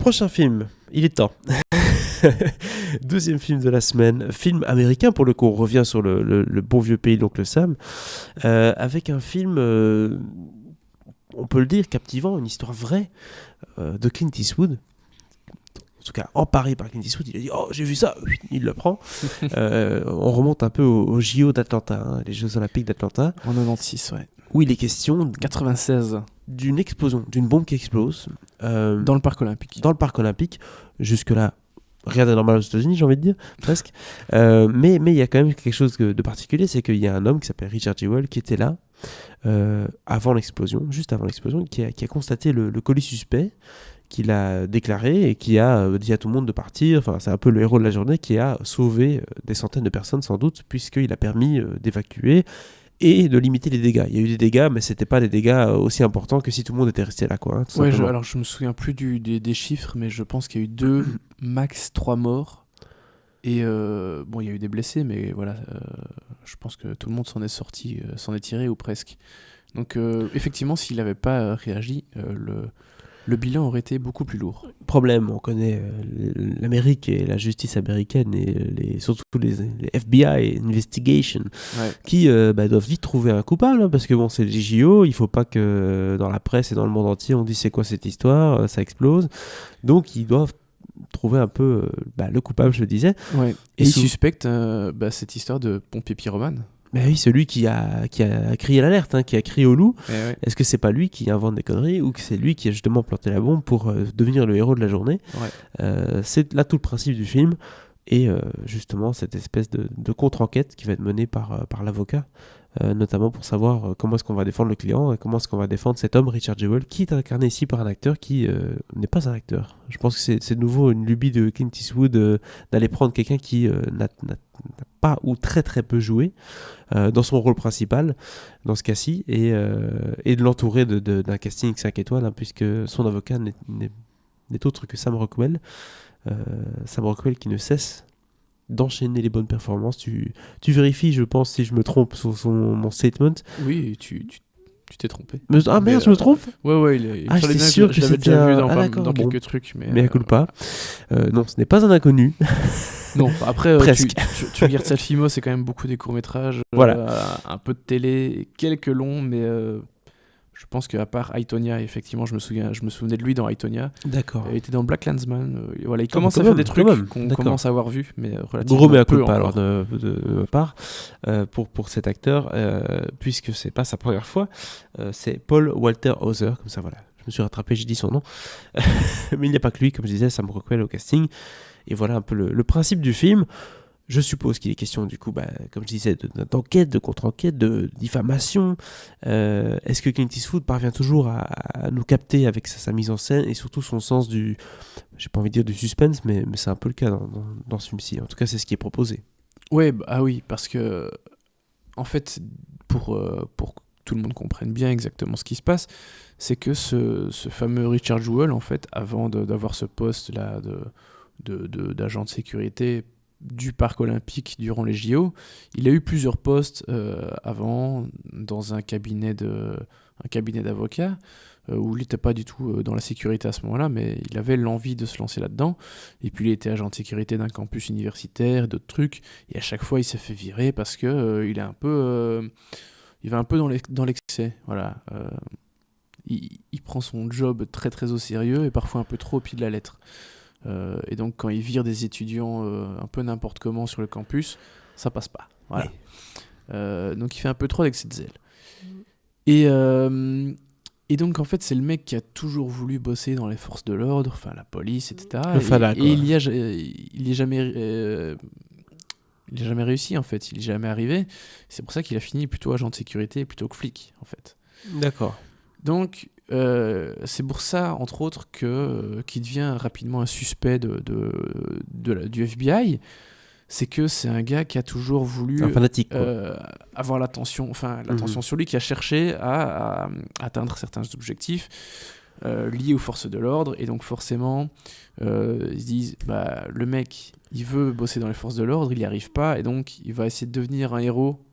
Prochain film, il est temps. Deuxième film de la semaine, film américain pour le coup, on revient sur le bon vieux pays d'Oncle Sam, avec un film, on peut le dire, captivant, une histoire vraie de Clint Eastwood. En tout cas, emparé par Clint Eastwood, il a dit « Oh, j'ai vu ça !» Il le prend. On remonte un peu aux JO d'Atlanta, hein, les Jeux Olympiques d'Atlanta. En 96, ouais. Où il est question 96. D'une explosion, d'une bombe qui explose. Dans le parc olympique. Dans le parc olympique. Jusque-là, rien d'anormal aux États-Unis, j'ai envie de dire, presque. Mais il y a quand même quelque chose de particulier, c'est qu'il y a un homme qui s'appelle Richard Jewell qui était là avant l'explosion, juste avant l'explosion, qui a constaté le colis suspect, qu'il a déclaré et qui a dit à tout le monde de partir. Enfin, c'est un peu le héros de la journée qui a sauvé des centaines de personnes sans doute, puisqu'il a permis d'évacuer et de limiter les dégâts. Il y a eu des dégâts, mais c'était pas des dégâts aussi importants que si tout le monde était resté là, quoi. Ouais, alors je me souviens plus des chiffres, mais je pense qu'il y a eu 2, max 3 morts. Et bon, il y a eu des blessés, mais voilà, je pense que tout le monde s'en est sorti, s'en est tiré ou presque. Donc effectivement, s'il n'avait pas réagi, le bilan aurait été beaucoup plus lourd. Problème, on connaît l'Amérique et la justice américaine et surtout les FBI Investigation qui doivent vite trouver un coupable, hein, parce que bon, c'est les JO, il faut pas que dans la presse et dans le monde entier on dise c'est quoi cette histoire, ça explose. Donc ils doivent trouver un peu le coupable, je le disais. Ouais. Et ils suspectent cette histoire de pompier pyromane. Mais oui, celui qui a crié l'alerte, hein, qui a crié au loup. Ouais. Est-ce que c'est pas lui qui invente des conneries ou que c'est lui qui a justement planté la bombe pour devenir le héros de la journée? C'est là tout le principe du film. Et justement, cette espèce de contre-enquête qui va être menée par l'avocat, notamment pour savoir comment est-ce qu'on va défendre le client et comment est-ce qu'on va défendre cet homme, Richard Jewell, qui est incarné ici par un acteur qui n'est pas un acteur. Je pense que c'est de nouveau une lubie de Clint Eastwood d'aller prendre quelqu'un qui n'a pas ou très très peu joué dans son rôle principal, dans ce cas-ci, et de l'entourer d'un casting 5 étoiles, hein, puisque son avocat n'est autre que Sam Rockwell. Sam Rockwell qui ne cesse d'enchaîner les bonnes performances. Tu vérifies, je pense, si je me trompe sur mon statement. Oui, tu t'es trompé. Ah merde, je me trompe. Ouais, j'étais sûr que je l'avais déjà vu dans quelques quelques trucs. Mais à coup pas. Non, ce n'est pas un inconnu. Non, après, presque. tu regardes Salfimo, c'est quand même beaucoup des courts-métrages, voilà. un peu de télé, quelques longs, mais je pense qu'à part Aitonia, effectivement, je me souvenais de lui dans Aitonia. D'accord. Il était dans Black Klansman. Voilà, il commence à faire des trucs qu'on commence à avoir vu, mais relativement gros mais à peu coup pas encore. alors de ma part pour cet acteur, puisque c'est pas sa première fois. C'est Paul Walter Hauser, comme ça voilà. Je me suis rattrapé, j'ai dit son nom. Mais il n'y a pas que lui, comme je disais, Sam Rockwell au casting. Et voilà un peu le principe du film. Je suppose qu'il est question, du coup, comme je disais, d'enquête, de contre-enquête, de diffamation. Est-ce que Clint Eastwood parvient toujours à nous capter avec sa mise en scène et surtout son sens j'ai pas envie de dire du suspense, mais c'est un peu le cas dans ce film-ci. En tout cas, c'est ce qui est proposé. Ouais, oui, parce que, en fait, pour que tout le monde comprenne bien exactement ce qui se passe, c'est que ce fameux Richard Jewell, en fait, avant d'avoir ce poste-là d'agent de sécurité du parc olympique durant les JO, il a eu plusieurs postes avant dans un cabinet d'avocats où il n'était pas du tout dans la sécurité à ce moment-là, mais il avait l'envie de se lancer là-dedans. Et puis il était agent de sécurité d'un campus universitaire, d'autres trucs, et à chaque fois il s'est fait virer parce que il va un peu dans l'excès. Voilà. Il prend son job très très au sérieux et parfois un peu trop au pied de la lettre. Et donc quand il vire des étudiants un peu n'importe comment sur le campus, ça passe pas. Voilà. Oui. Donc il fait un peu trop d'excès de zèle. Et donc en fait c'est le mec qui a toujours voulu bosser dans les forces de l'ordre, enfin la police, etc. Et il y a jamais réussi en fait, il est jamais arrivé. C'est pour ça qu'il a fini plutôt agent de sécurité plutôt que flic en fait. D'accord. Donc c'est pour ça, entre autres, qu'il devient rapidement un suspect du FBI. C'est que c'est un gars qui a toujours voulu un fanatique, avoir l'attention sur lui, qui a cherché à atteindre certains objectifs liés aux forces de l'ordre. Et donc forcément, ils se disent, le mec, il veut bosser dans les forces de l'ordre, il n'y arrive pas, et donc il va essayer de devenir un héros.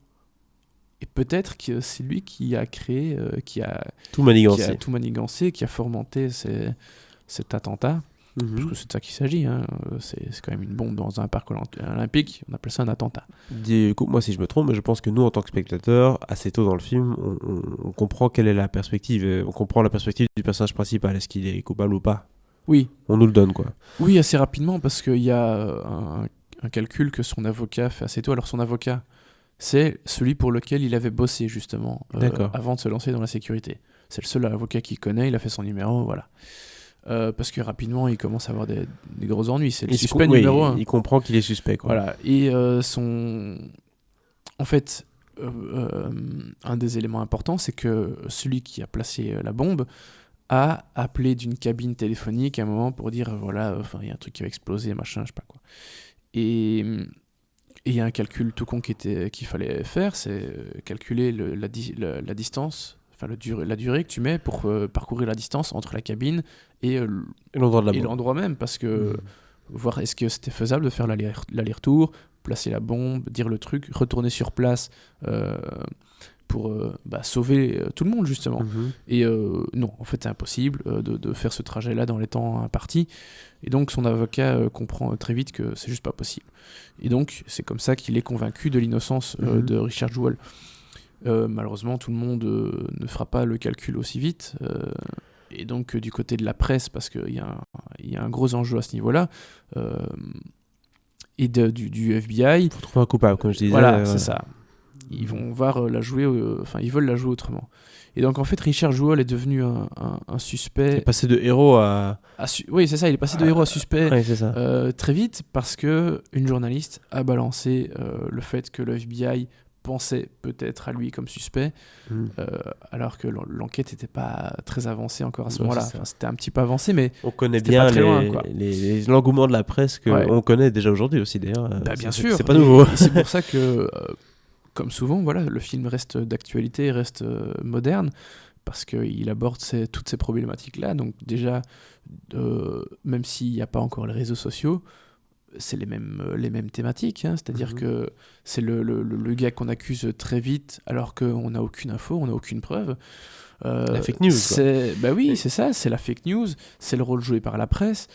Et peut-être que c'est lui qui a créé, qui a tout manigancé, qui a fomenté cet attentat. parce que c'est de ça qu'il s'agit, hein. C'est quand même une bombe dans un parc olympique, on appelle ça un attentat. Moi, si je me trompe, mais je pense que nous, en tant que spectateurs, assez tôt dans le film, on comprend quelle est la perspective, on comprend la perspective du personnage principal, est-ce qu'il est coupable ou pas. Oui. On nous le donne, quoi. Oui, assez rapidement, parce qu'il y a un calcul que son avocat fait assez tôt. Alors son avocat, c'est celui pour lequel il avait bossé justement avant de se lancer dans la sécurité. C'est le seul avocat qu'il connaît, il a fait son numéro, voilà. Parce que rapidement, il commence à avoir des gros ennuis. C'est le suspect numéro 1. Il comprend qu'il est suspect, quoi. Voilà. Et en fait, un des éléments importants, c'est que celui qui a placé la bombe a appelé d'une cabine téléphonique à un moment pour dire voilà, il y a un truc qui va exploser, machin, je sais pas quoi. Et il y a un calcul tout con qu'il fallait faire, c'est calculer la distance, enfin la durée que tu mets pour parcourir la distance entre la cabine et l'endroit même, parce que voir est-ce que c'était faisable de faire l'aller-retour, placer la bombe, dire le truc, retourner sur place pour sauver tout le monde justement. Et non, en fait c'est impossible de faire ce trajet-là dans les temps impartis. Et donc son avocat comprend très vite que c'est juste pas possible. Et donc c'est comme ça qu'il est convaincu de l'innocence de Richard Jewell. Malheureusement tout le monde ne fera pas le calcul aussi vite. Et donc du côté de la presse, parce qu'il y a un gros enjeu à ce niveau-là, et du FBI... Faut trouver un coupable, comme je disais. Voilà, c'est ça. Ils vont la jouer, ils veulent la jouer autrement. Et donc en fait, Richard Jewell est devenu un suspect. Il est passé de héros à. Oui, c'est ça. Il est passé de héros à suspect c'est ça. très vite, parce que une journaliste a balancé le fait que le FBI pensait peut-être à lui comme suspect, alors que l'enquête n'était pas très avancée encore à ce moment-là. Enfin, c'était un petit peu avancé, mais on connaît bien l'engouement de la presse qu'on connaît déjà aujourd'hui aussi d'ailleurs. Bien sûr. C'est pas nouveau. Et c'est pour ça que comme souvent, voilà, le film reste d'actualité, reste moderne, parce qu'il aborde toutes ces problématiques-là. Donc déjà, même s'il n'y a pas encore les réseaux sociaux, c'est les mêmes thématiques. Hein. C'est-à-dire que c'est le gars qu'on accuse très vite, alors qu'on n'a aucune info, on n'a aucune preuve. La fake news. Oui, c'est ça, c'est la fake news, c'est le rôle joué par la presse.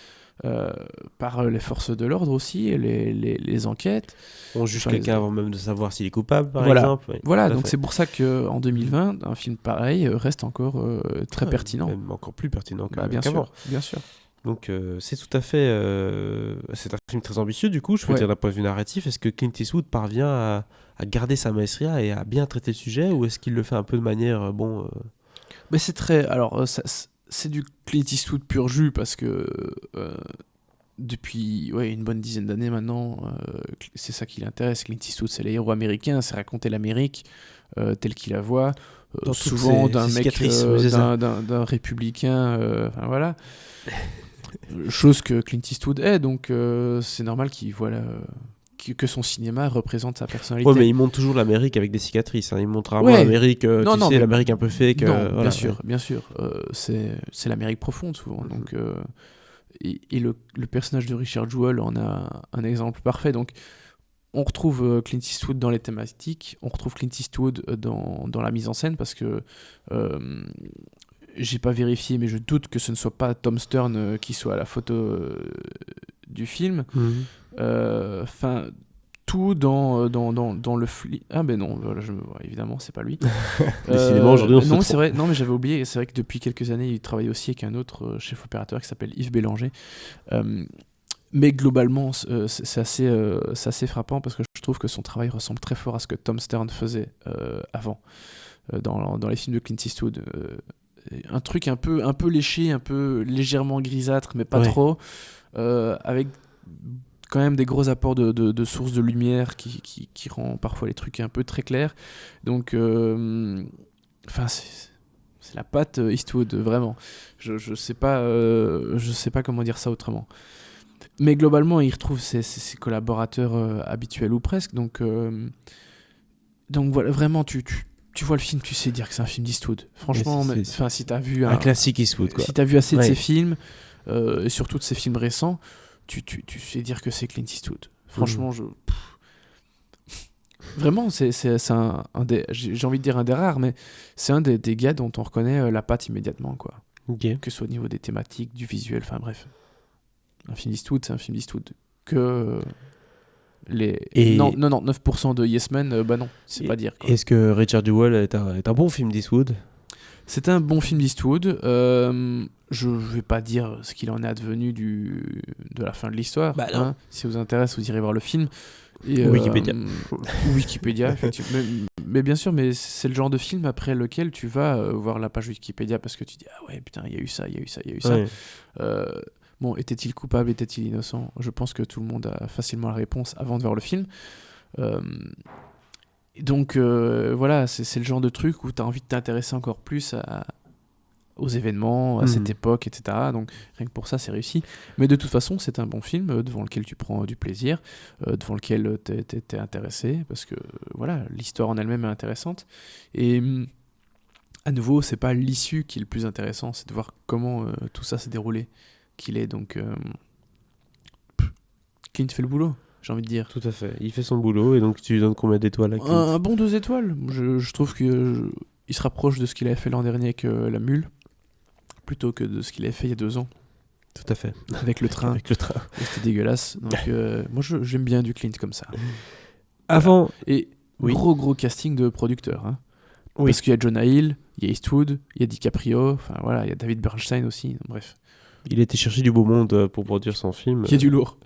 Par les forces de l'ordre aussi, les enquêtes. On juge quelqu'un avant même de savoir s'il est coupable, par exemple. Oui, voilà, donc c'est pour ça qu'en 2020, un film pareil reste encore très pertinent. Même encore plus pertinent bien sûr. Donc c'est tout à fait... c'est un film très ambitieux, du coup, je veux dire d'un point de vue narratif. Est-ce que Clint Eastwood parvient à garder sa maestria et à bien traiter le sujet, ou est-ce qu'il le fait un peu de manière... c'est très... Alors, c'est du Clint Eastwood pur jus, parce que depuis une bonne dizaine d'années maintenant, c'est ça qui l'intéresse. Clint Eastwood, c'est les héros américains, c'est raconter l'Amérique telle qu'il la voit, souvent d'un mec, d'un républicain, voilà. Chose que Clint Eastwood est, donc c'est normal qu'il voit que son cinéma représente sa personnalité. Ouais, mais il montre toujours l'Amérique avec des cicatrices. Il montre rarement l'Amérique, l'Amérique un peu fake. Bien sûr. C'est l'Amérique profonde souvent. Donc, et le personnage de Richard Jewell en a un exemple parfait. Donc, on retrouve Clint Eastwood dans les thématiques, on retrouve Clint Eastwood dans la mise en scène, parce que j'ai pas vérifié, mais je doute que ce ne soit pas Tom Stern qui soit à la photo du film. Tout dans le flic. Ah ben non, voilà, évidemment c'est pas lui. Décidément aujourd'hui on se non, c'est vrai. Non, mais j'avais oublié. C'est vrai que depuis quelques années il travaille aussi avec un autre chef opérateur qui s'appelle Yves Bélanger. Mais globalement c'est assez frappant, parce que je trouve que son travail ressemble très fort à ce que Tom Stern faisait avant dans les films de Clint Eastwood. Un truc un peu léché, un peu légèrement grisâtre, mais pas trop, avec quand même des gros apports de sources de lumière qui rend parfois les trucs un peu très clairs. Donc c'est la patte Eastwood, vraiment. Je sais pas comment dire ça autrement. Mais globalement, il retrouve ses collaborateurs habituels, ou presque. Donc voilà, vraiment, tu vois le film, tu sais dire que c'est un film d'Eastwood. Franchement, si t'as vu un classique Eastwood, quoi. Si t'as vu assez de ses films, et surtout de ses films récents, tu sais dire que c'est Clint Eastwood. Franchement, vraiment, c'est j'ai envie de dire un des rares, mais c'est un des gars dont on reconnaît la patte immédiatement, quoi. Okay. Que ce soit au niveau des thématiques, du visuel, enfin bref. Un film d'Eastwood, c'est un film d'Eastwood. Que les Et- 99% de Yes Men, bah non, c'est pas dire. Quoi. Est-ce que Richard Jewell est un bon film d'Eastwood? C'est un bon film d'Eastwood. Je vais pas dire ce qu'il en est advenu de la fin de l'histoire. Bah non. Si ça vous intéresse, vous irez voir le film. Et, Wikipédia. Ou Wikipédia, effectivement. Mais bien sûr, mais c'est le genre de film après lequel tu vas voir la page Wikipédia parce que tu dis ah ouais putain il y a eu ça, il y a eu ça, il y a eu ça. Ouais. Bon, était-il coupable, était-il innocent? Je pense que tout le monde a facilement la réponse avant de voir le film. Et donc voilà, c'est le genre de truc où tu as envie de t'intéresser encore plus aux événements, à cette époque, etc. Donc rien que pour ça, c'est réussi. Mais de toute façon, c'est un bon film devant lequel tu prends du plaisir, devant lequel t'es intéressé, parce que voilà, l'histoire en elle-même est intéressante. Et à nouveau, c'est pas l'issue qui est le plus intéressant, c'est de voir comment tout ça s'est déroulé, qu'il est. Donc Clint fait le boulot, j'ai envie de dire. Tout à fait. Il fait son boulot et donc tu lui donnes combien d'étoiles à Clint? Un bon 2 étoiles. Je trouve que il se rapproche de ce qu'il avait fait l'an dernier avec La Mule, plutôt que de ce qu'il avait fait il y a 2 ans Tout à fait. avec le train. Avec le train. C'était dégueulasse. Donc moi j'aime bien du Clint comme ça. Avant. Et Oui. gros casting de producteurs. Hein. Oui. Parce qu'il y a Jonah Hill, il y a Eastwood, il y a DiCaprio, enfin voilà, il y a David Bernstein aussi. Bref, Il était chercher du beau monde pour produire son film. il y a du lourd.